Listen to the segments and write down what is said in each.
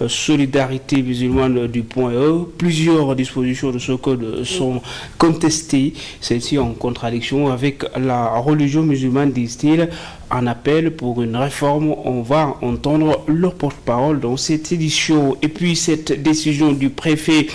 solidarité musulmane du point E. Plusieurs dispositions de ce code sont contestées, celles-ci en contradiction avec la religion musulmane, disent-ils. En appel pour une réforme, on va entendre leur porte-parole dans cette édition. Et puis cette décision du préfet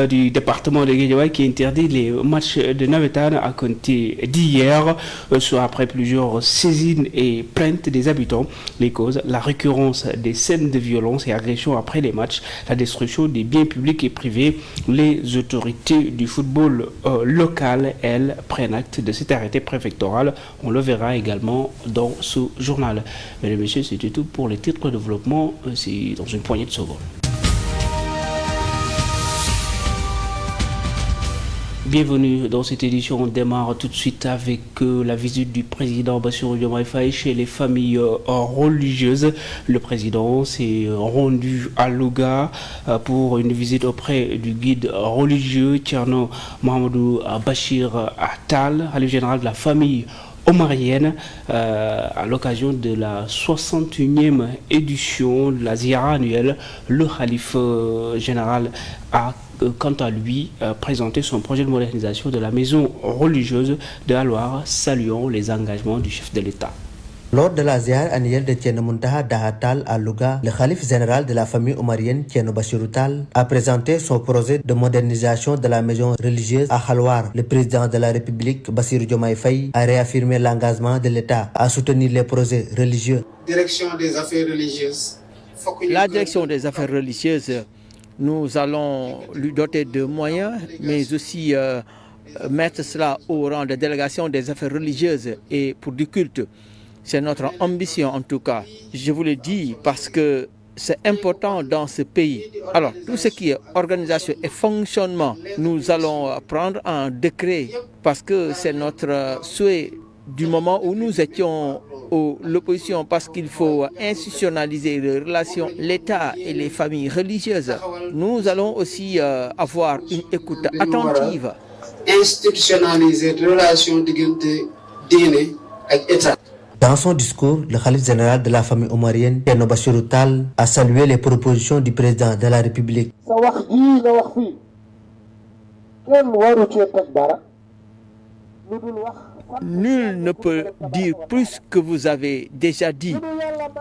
du département de Guédiawaye qui interdit les matchs de Navétane à compter d'hier, soit après plusieurs saisines et plaintes des habitants. Les causes, la récurrence des scènes de violence et agressions après les matchs, la destruction des biens publics et privés. Les autorités du football local, elles, prennent acte de cet arrêté préfectoral. On le verra également dans ce journal. Mesdames et messieurs, c'était tout pour les titres de développement. C'est dans une poignée de secondes. Bienvenue dans cette édition. On démarre tout de suite avec la visite du président Bassirou Diomaye Faye chez les familles religieuses. Le président s'est rendu à Louga pour une visite auprès du guide religieux Thierno Mohamedou Bachir Attal, khalife général de la famille omarienne, à l'occasion de la 61e édition de la Ziyara annuelle. Le khalife général a quant à lui présenté son projet de modernisation de la maison religieuse de la Loire, saluant les engagements du chef de l'État. Lors de la Ziyara annuelle de Thierno Mountaha Daha Tall à Louga, le khalife général de la famille omarienne Thierno Bachirou Tall a présenté son projet de modernisation de la maison religieuse à Khalwar. Le président de la République, Bassirou Diomaye Faye, a réaffirmé l'engagement de l'État à soutenir les projets religieux. Direction des affaires religieuses. La direction des affaires religieuses, nous allons lui doter de moyens, mais aussi mettre cela au rang de délégation des affaires religieuses et pour du culte. C'est notre ambition en tout cas. Je vous le dis parce que c'est important dans ce pays. Alors, tout ce qui est organisation et fonctionnement, nous allons prendre un décret parce que c'est notre souhait du moment où nous étions l'opposition, parce qu'il faut institutionnaliser les relations, l'État et les familles religieuses. Nous allons aussi avoir une écoute attentive. Institutionnaliser les relations d'État avec l'État. Dans son discours, le khalife général de la famille omarienne, Thierno Bachirou Tall, a salué les propositions du président de la République. Nul ne peut dire plus que vous avez déjà dit.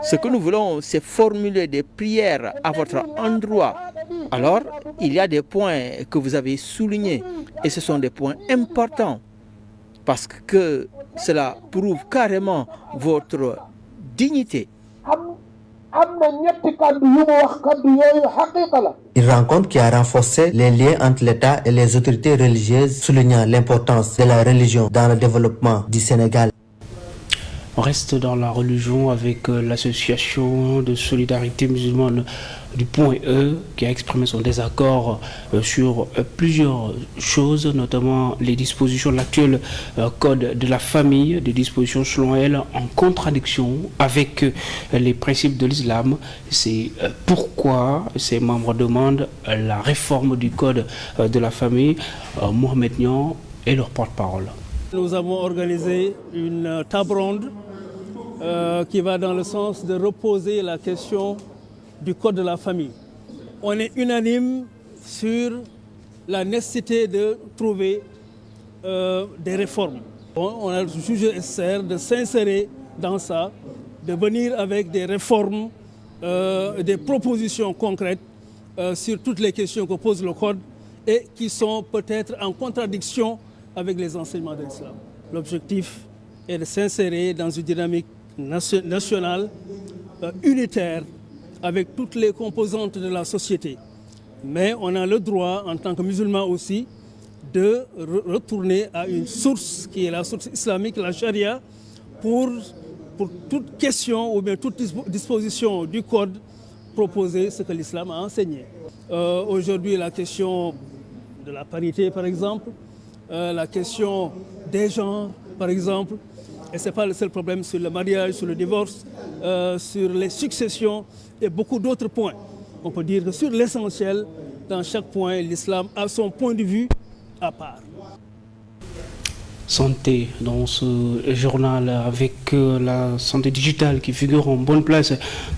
Ce que nous voulons, c'est formuler des prières à votre endroit. Alors, il y a des points que vous avez soulignés et ce sont des points importants parce que cela prouve carrément votre dignité. Une rencontre qui a renforcé les liens entre l'État et les autorités religieuses, soulignant l'importance de la religion dans le développement du Sénégal. On reste dans la religion avec l'association de solidarité musulmane du point E qui a exprimé son désaccord sur plusieurs choses, notamment les dispositions de l'actuel code de la famille, des dispositions selon elle en contradiction avec les principes de l'islam. C'est pourquoi ces membres demandent la réforme du code de la famille. Mohamed Niang est leur porte-parole. Nous avons organisé une table ronde qui va dans le sens de reposer la question du code de la famille. On est unanime sur la nécessité de trouver des réformes. On a jugé nécessaire de s'insérer dans ça, de venir avec des réformes, des propositions concrètes sur toutes les questions que pose le code et qui sont peut-être en contradiction avec les enseignements de l'islam. L'objectif est de s'insérer dans une dynamique nationale, unitaire, avec toutes les composantes de la société. Mais on a le droit, en tant que musulmans aussi, de retourner à une source qui est la source islamique, la charia, pour toute question ou bien toute disposition du code, proposer ce que l'islam a enseigné. Aujourd'hui, la question de la parité, par exemple, la question des genres, par exemple, et ce n'est pas le seul problème sur le mariage, sur le divorce, sur les successions et beaucoup d'autres points. On peut dire que sur l'essentiel, dans chaque point, l'islam a son point de vue à part. santé dans ce journal avec la santé digitale qui figure en bonne place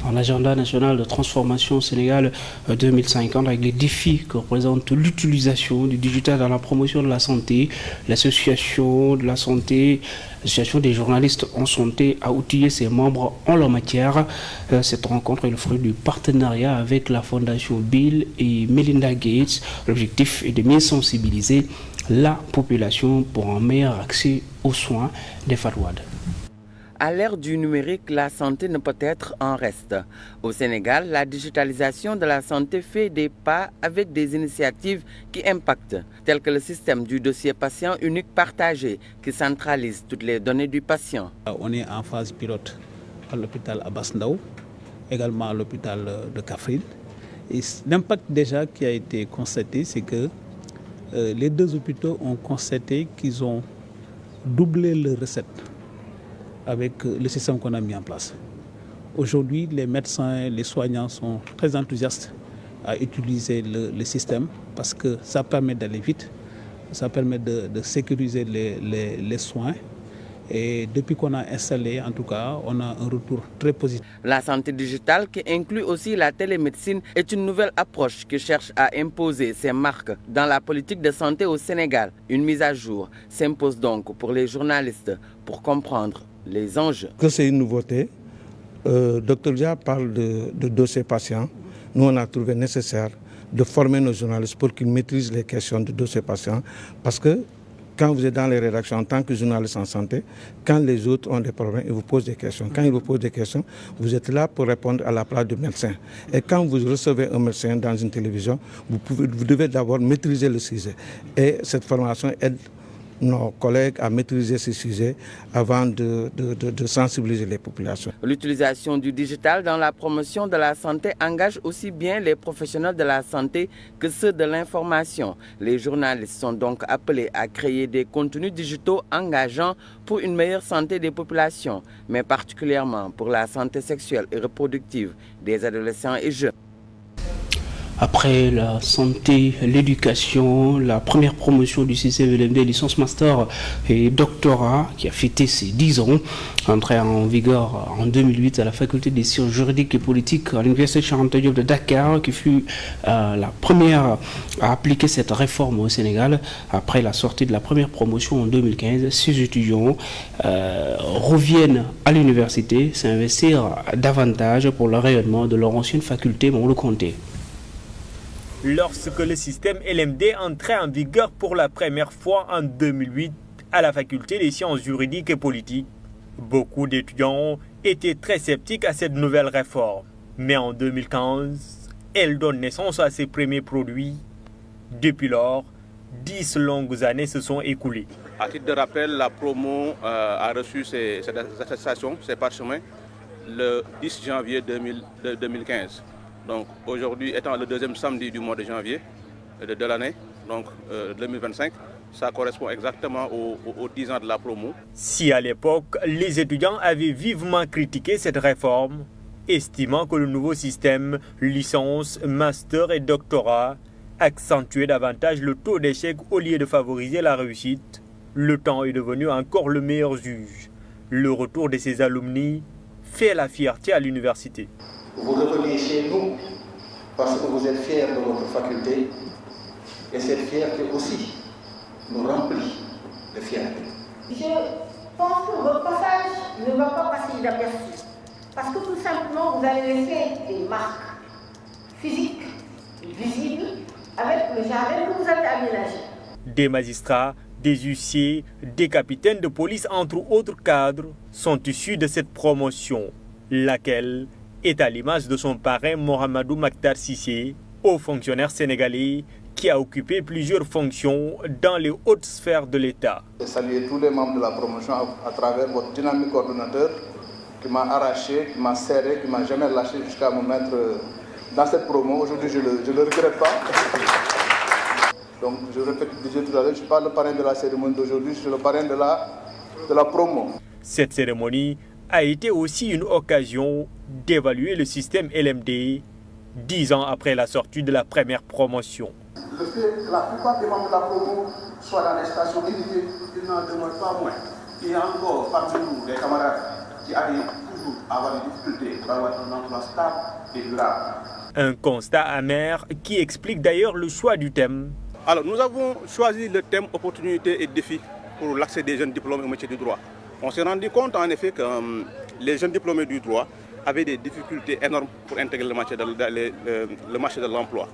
dans l'agenda national de transformation Sénégal 2050 avec les défis que représente l'utilisation du digital dans la promotion de la santé. L'association de la santé, l'association des journalistes en santé a outillé ses membres en la matière. Cette rencontre est le fruit du partenariat avec la fondation Bill et Melinda Gates. L'objectif est de mieux sensibiliser la population pour un meilleur accès aux soins des FADWAD. À l'ère du numérique, la santé ne peut être en reste. Au Sénégal, la digitalisation de la santé fait des pas avec des initiatives qui impactent, telles que le système du dossier patient unique partagé qui centralise toutes les données du patient. On est en phase pilote à l'hôpital Abass Ndao, également à l'hôpital de Kaffrine. Et l'impact déjà qui a été constaté, c'est que les deux hôpitaux ont constaté qu'ils ont doublé leurs recettes avec le système qu'on a mis en place. Aujourd'hui, les médecins et les soignants sont très enthousiastes à utiliser le système parce que ça permet d'aller vite, ça permet de sécuriser les soins. Et depuis qu'on a installé, en tout cas, on a un retour très positif. La santé digitale, qui inclut aussi la télémédecine, est une nouvelle approche qui cherche à imposer ses marques dans la politique de santé au Sénégal. Une mise à jour s'impose donc pour les journalistes pour comprendre les enjeux. Que c'est une nouveauté. Dr Dia parle de dossier patient. Nous, on a trouvé nécessaire de former nos journalistes pour qu'ils maîtrisent les questions de dossier patient parce que quand vous êtes dans les rédactions en tant que journaliste en santé, quand les autres ont des problèmes, ils vous posent des questions. Quand ils vous posent des questions, vous êtes là pour répondre à la place du médecin. Et quand vous recevez un médecin dans une télévision, vous devez d'abord maîtriser le sujet. Et cette formation aide nos collègues à maîtriser ces sujets avant de sensibiliser les populations. L'utilisation du digital dans la promotion de la santé engage aussi bien les professionnels de la santé que ceux de l'information. Les journalistes sont donc appelés à créer des contenus digitaux engageants pour une meilleure santé des populations, mais particulièrement pour la santé sexuelle et reproductive des adolescents et jeunes. Après la santé, l'éducation, la première promotion du CCVLMD, licence master et doctorat, qui a fêté ses 10 ans, entrée en vigueur en 2008 à la faculté des sciences juridiques et politiques à l'université Cheikh Anta Diop de Dakar, qui fut la première à appliquer cette réforme au Sénégal. Après la sortie de la première promotion en 2015, ces étudiants reviennent à l'université s'investir davantage pour le rayonnement de leur ancienne faculté, on le comptait. Lorsque le système LMD entrait en vigueur pour la première fois en 2008 à la faculté des sciences juridiques et politiques, beaucoup d'étudiants étaient très sceptiques à cette nouvelle réforme. Mais en 2015, elle donne naissance à ses premiers produits. Depuis lors, 10 longues années se sont écoulées. À titre de rappel, la promo a reçu ses attestations, ses parchemins, le 10 janvier 2015. Donc aujourd'hui, étant le deuxième samedi du mois de janvier de l'année, donc 2025, ça correspond exactement aux 10 ans de la promo. Si à l'époque, les étudiants avaient vivement critiqué cette réforme, estimant que le nouveau système, licence, master et doctorat, accentuait davantage le taux d'échec au lieu de favoriser la réussite, le temps est devenu encore le meilleur juge. Le retour de ces alumni fait la fierté à l'université. Vous revenez chez nous parce que vous êtes fiers de votre faculté et cette fierté aussi nous remplit de fierté. Je pense que votre passage ne va pas passer inaperçu parce que tout simplement vous avez laissé des marques physiques, visibles, avec le jardin que vous avez aménagé. Des magistrats, des huissiers, des capitaines de police, entre autres cadres, sont issus de cette promotion, laquelle est à l'image de son parrain Mohamedou Maktar Cissé, haut fonctionnaire sénégalais qui a occupé plusieurs fonctions dans les hautes sphères de l'État. Je salue tous les membres de la promotion à travers votre dynamique coordonnateur qui m'a arraché, qui m'a serré, qui ne m'a jamais lâché jusqu'à me mettre dans cette promo. Aujourd'hui, je ne le regrette pas. Donc, je répète, tout à l'heure, je ne suis pas le parrain de la cérémonie d'aujourd'hui, je suis le parrain de la promo. Cette cérémonie a été aussi une occasion d'évaluer le système LMD 10 ans après la sortie de la première promotion. Le fait que la plupart des membres de la promo soient dans des stations limitées, il n'en demeure pas moins. Il y a encore parmi nous des camarades qui arrivent toujours à avoir des difficultés pour avoir un emploi stable et durable. Un constat amer qui explique d'ailleurs le choix du thème. Alors nous avons choisi le thème opportunités et défis pour l'accès des jeunes diplômés au métier du droit. On s'est rendu compte en effet que les jeunes diplômés du droit avaient des difficultés énormes pour intégrer le marché de l'emploi.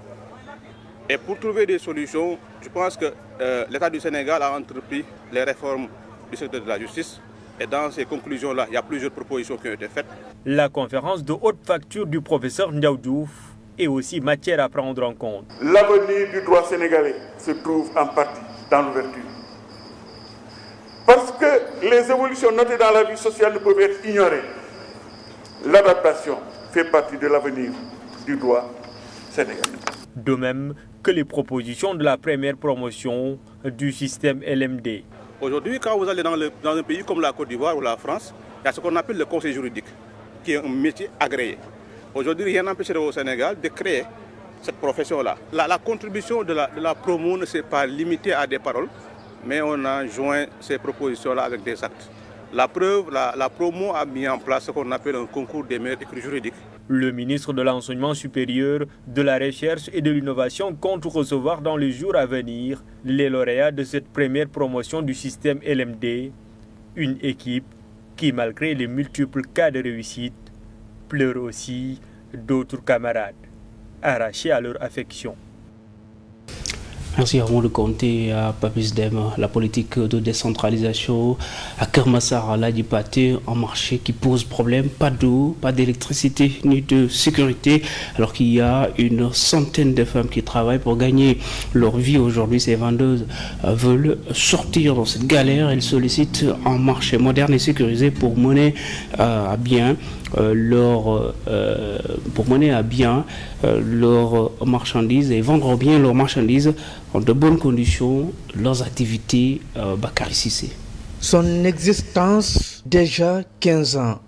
Et pour trouver des solutions, je pense que l'État du Sénégal a entrepris les réformes du secteur de la justice. Et dans ces conclusions-là, il y a plusieurs propositions qui ont été faites. La conférence de haute facture du professeur Ndiaw Diouf est aussi matière à prendre en compte. L'avenir du droit sénégalais se trouve en partie dans l'ouverture. Parce que les évolutions notées dans la vie sociale ne peuvent être ignorées. L'adaptation fait partie de l'avenir du droit sénégalais. De même que les propositions de la première promotion du système LMD. Aujourd'hui, quand vous allez dans un pays comme la Côte d'Ivoire ou la France, il y a ce qu'on appelle le conseil juridique, qui est un métier agréé. Aujourd'hui, rien n'empêcherait au Sénégal de créer cette profession-là. La contribution de la promo ne s'est pas limitée à des paroles, mais on a joint ces propositions-là avec des actes. La preuve, la promo a mis en place ce qu'on appelle un concours des meilleurs écrits juridiques. Le ministre de l'Enseignement supérieur, de la Recherche et de l'Innovation compte recevoir dans les jours à venir les lauréats de cette première promotion du système LMD, une équipe qui, malgré les multiples cas de réussite, pleure aussi d'autres camarades arrachés à leur affection. Merci Armand de Conté à Papis Dem. La politique de décentralisation à Kermassar, à Ladipate, un marché qui pose problème. Pas d'eau, pas d'électricité, ni de sécurité. Alors qu'il y a une centaine de femmes qui travaillent pour gagner leur vie aujourd'hui. Ces vendeuses veulent sortir dans cette galère. Elles sollicitent un marché moderne et sécurisé pour mener à bien leurs marchandises et vendre bien leurs marchandises en de bonnes conditions, leurs activités. Bakary Cissé. Son existence, déjà 15 ans.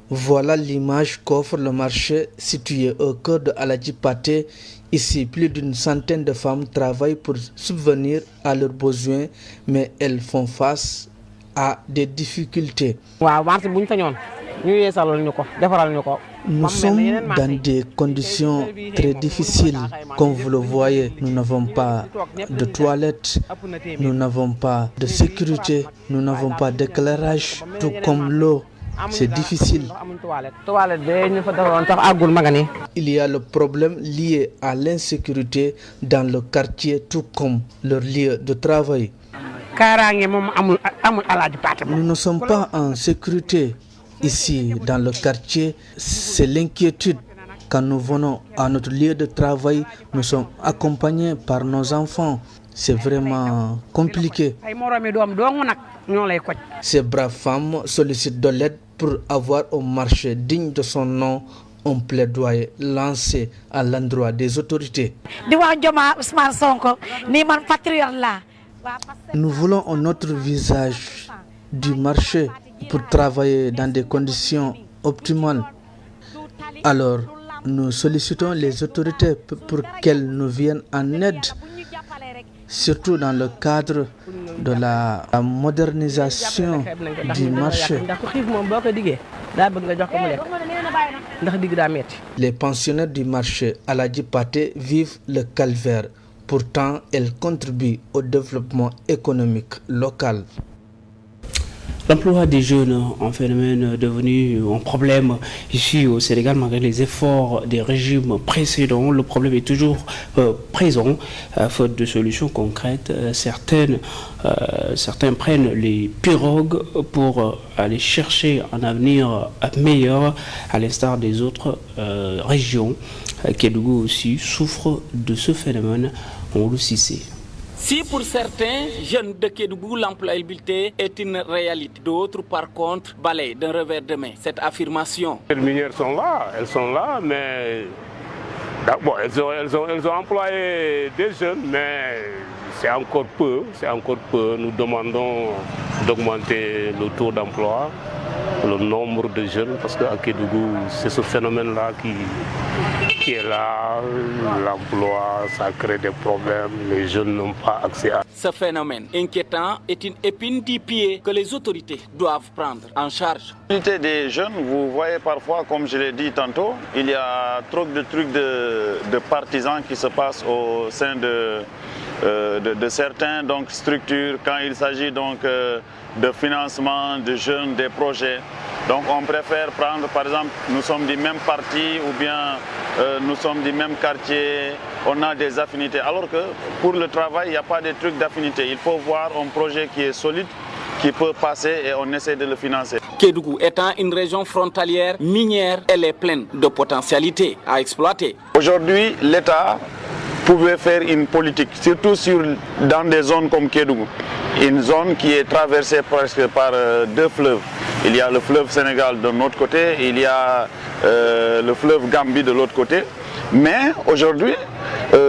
Voilà l'image qu'offre le marché situé au cœur de Aladjipate. Ici, plus d'une centaine de femmes travaillent pour subvenir à leurs besoins, mais elles font face à des difficultés. Nous sommes dans des conditions très difficiles. Comme vous le voyez, nous n'avons pas de toilettes, nous n'avons pas de sécurité, nous n'avons pas d'éclairage, tout comme l'eau. C'est difficile. Il y a le problème lié à l'insécurité dans le quartier, tout comme leur lieu de travail. Nous ne sommes pas en sécurité. Ici, dans le quartier, c'est l'inquiétude. Quand nous venons à notre lieu de travail, nous sommes accompagnés par nos enfants. C'est vraiment compliqué. Ces braves femmes sollicitent de l'aide pour avoir un marché digne de son nom, un plaidoyer lancé à l'endroit des autorités. Nous voulons un autre visage du marché pour travailler dans des conditions optimales. Alors, nous sollicitons les autorités pour qu'elles nous viennent en aide, surtout dans le cadre de la modernisation du marché. Les pensionnaires du marché Aladjipate vivent le calvaire. Pourtant, elles contribuent au développement économique local. L'emploi des jeunes, un phénomène devenu un problème ici au Sénégal, malgré les efforts des régimes précédents. Le problème est toujours présent, faute de solutions concrètes. Certains prennent les pirogues pour aller chercher un avenir meilleur, à l'instar des autres régions. Kédougou aussi souffre de ce phénomène. On le sait. Si pour certains jeunes de Kédougou, l'employabilité est une réalité, d'autres par contre balayent d'un revers de main cette affirmation. Les minières sont là, mais bon, elles ont employé des jeunes, mais c'est encore peu. Nous demandons d'augmenter le taux d'emploi. le nombre de jeunes, parce qu'à Kédougou, c'est ce phénomène-là qui est là, l'emploi, ça crée des problèmes, les jeunes n'ont pas accès à... Ce phénomène inquiétant est une épine du pied que les autorités doivent prendre en charge. L'unité des jeunes, vous voyez parfois, comme je l'ai dit tantôt, il y a trop de trucs de partisans qui se passent au sein de certaines structures quand il s'agit de financement de jeunes, des projets. Donc on préfère prendre, par exemple, nous sommes du même parti ou bien nous sommes du même quartier, on a des affinités. Alors que pour le travail, il n'y a pas de trucs d'affinité. Il faut voir un projet qui est solide, qui peut passer et on essaie de le financer. Kédougou étant une région frontalière minière, elle est pleine de potentialités à exploiter. Aujourd'hui, l'État pouvait faire une politique, surtout dans des zones comme Kédougou. Une zone qui est traversée presque par deux fleuves. Il y a le fleuve Sénégal de notre côté, il y a le fleuve Gambie de l'autre côté. Mais aujourd'hui,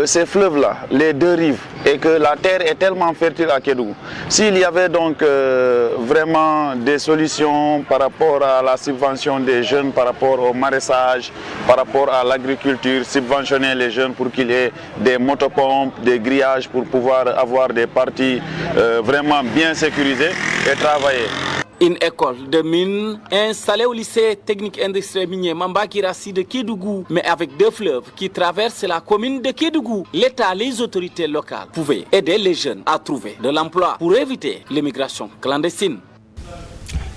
ces fleuves-là, les deux rives, et que la terre est tellement fertile à Kédougou. S'il y avait donc vraiment des solutions par rapport à la subvention des jeunes, par rapport au maraîchage, par rapport à l'agriculture, subventionner les jeunes pour qu'il y ait des motopompes, des grillages pour pouvoir avoir des parties vraiment bien sécurisées et travailler. Une école de mine installée au lycée technique industriel minier Mambakirassi de Kédougou, mais avec deux fleuves qui traversent la commune de Kédougou. L'État, les autorités locales pouvaient aider les jeunes à trouver de l'emploi pour éviter l'immigration clandestine.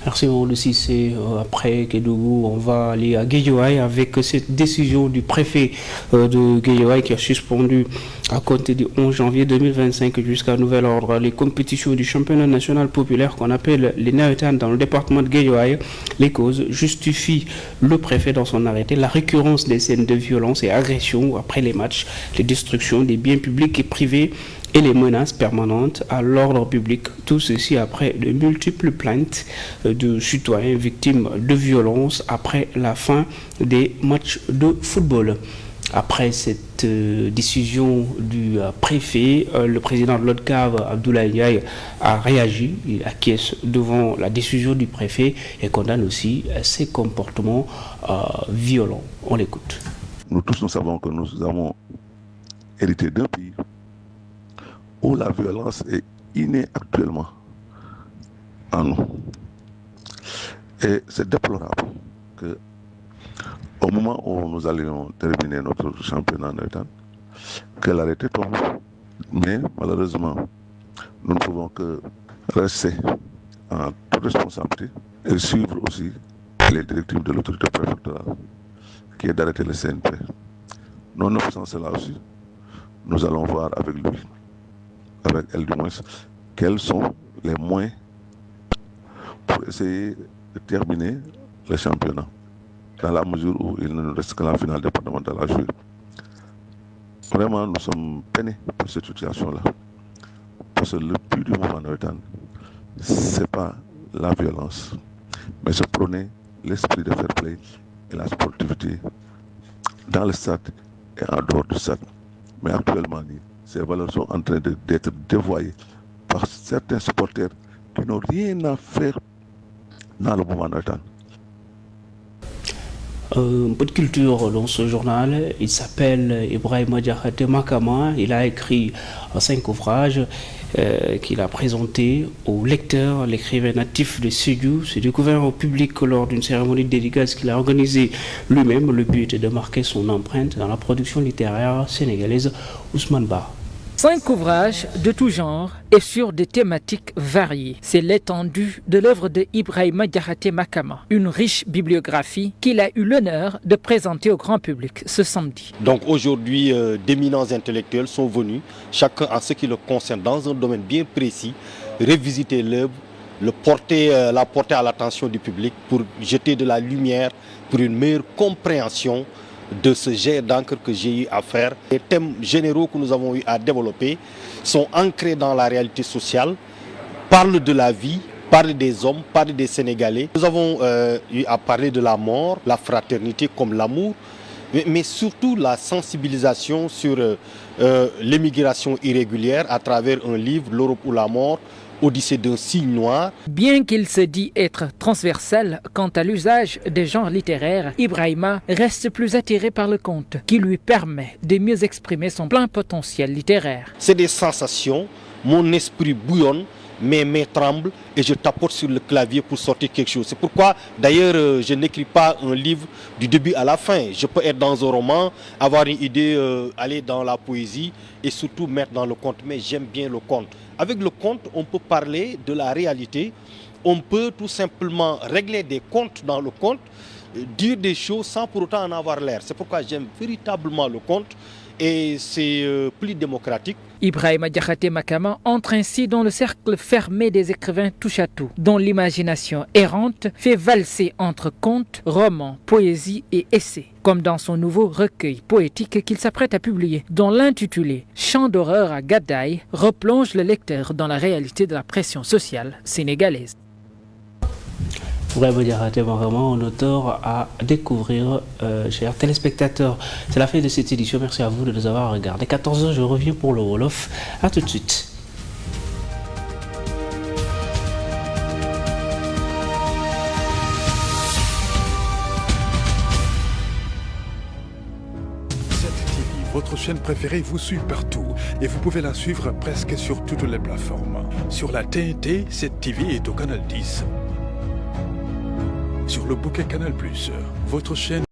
Merci Mamadou Cissé. Après Kédougou, on va aller à Guédiawaye avec cette décision du préfet de Guédiawaye qui a suspendu à compter du 11 janvier 2025 jusqu'à nouvel ordre les compétitions du championnat national populaire qu'on appelle les Nawetan dans le département de Guédiawaye. Les causes justifient le préfet dans son arrêté la récurrence des scènes de violence et agressions après les matchs, les destructions des biens publics et privés et les menaces permanentes à l'ordre public. Tout ceci après de multiples plaintes de citoyens victimes de violences après la fin des matchs de football. Après cette décision du préfet, le président de l'ODCAV, Abdoulaye Ndiaye, a réagi. Il acquiesce devant la décision du préfet et condamne aussi ses comportements violents. On l'écoute. Nous tous, nous savons que nous avons hérité d'un pays où la violence est innée actuellement en nous. Et c'est déplorable que au moment où nous allions terminer notre championnat nawetan, que l'arrêté tombe. Mais malheureusement, nous ne pouvons que rester en toute responsabilité et suivre aussi les directives de l'autorité préfectorale qui est d'arrêter le CNP. Nonobstant cela aussi, nous allons voir avec lui, avec elle du moins, quels sont les moyens pour essayer de terminer le championnat, dans la mesure où il ne nous reste que la finale départementale à jouer. Vraiment, nous sommes peinés pour cette situation-là. Parce que le but du mouvement nawetan, ce n'est pas la violence, mais c'est prôner l'esprit de fair play et la sportivité dans le stade et en dehors du stade. Mais actuellement, ces valeurs sont en train d'être dévoyées par certains supporters qui n'ont rien à faire dans le mouvement nawetan. Un peu de culture dans ce journal. Il s'appelle Ibrahima Diakhaté Makama. Il a écrit 5 ouvrages qu'il a présentés aux lecteurs. L'écrivain natif de Sédhiou s'est découvert au public lors d'une cérémonie de dédicace qu'il a organisée lui-même. Le but est de marquer son empreinte dans la production littéraire sénégalaise. Ousmane Ba. 5 ouvrages de tout genre et sur des thématiques variées. C'est l'étendue de l'œuvre de Ibrahima Diakhaté Makama, une riche bibliographie qu'il a eu l'honneur de présenter au grand public ce samedi. Donc aujourd'hui, d'éminents intellectuels sont venus, chacun en ce qui le concerne, dans un domaine bien précis, revisiter l'œuvre, la porter à l'attention du public pour jeter de la lumière, pour une meilleure compréhension de ce jet d'encre que j'ai eu à faire. Les thèmes généraux que nous avons eu à développer sont ancrés dans la réalité sociale, parlent de la vie, parlent des hommes, parlent des Sénégalais. Nous avons eu à parler de la mort, la fraternité comme l'amour, mais surtout la sensibilisation sur l'émigration irrégulière à travers un livre, L'Europe ou la mort, odyssée d'un cygne noir. Bien qu'il se dit être transversal quant à l'usage des genres littéraires, Ibrahima reste plus attiré par le conte, qui lui permet de mieux exprimer son plein potentiel littéraire. C'est des sensations, mon esprit bouillonne, mes mains tremblent et je tapote sur le clavier pour sortir quelque chose. C'est pourquoi d'ailleurs je n'écris pas un livre du début à la fin. Je peux être dans un roman, avoir une idée, aller dans la poésie et surtout mettre dans le conte. Mais j'aime bien le conte. Avec le conte, on peut parler de la réalité. On peut tout simplement régler des comptes dans le conte, dire des choses sans pour autant en avoir l'air. C'est pourquoi j'aime véritablement le conte. Et c'est plus démocratique. Ibrahima Diakhaté Makama entre ainsi dans le cercle fermé des écrivains touche-à-tout, dont l'imagination errante fait valser entre contes, romans, poésie et essais, comme dans son nouveau recueil poétique qu'il s'apprête à publier, dont l'intitulé « Chant d'horreur à Gadaï » replonge le lecteur dans la réalité de la pression sociale sénégalaise. Ibrahima Diakhaté Makama, un auteur à découvrir, chers téléspectateurs. C'est la fin de cette édition. Merci à vous de nous avoir regardés. 14h, je reviens pour le Wolof. A tout de suite. Votre chaîne préférée vous suit partout et vous pouvez la suivre presque sur toutes les plateformes. Sur la TNT, cette TV est au canal 10. Sur le bouquet Canal+, votre chaîne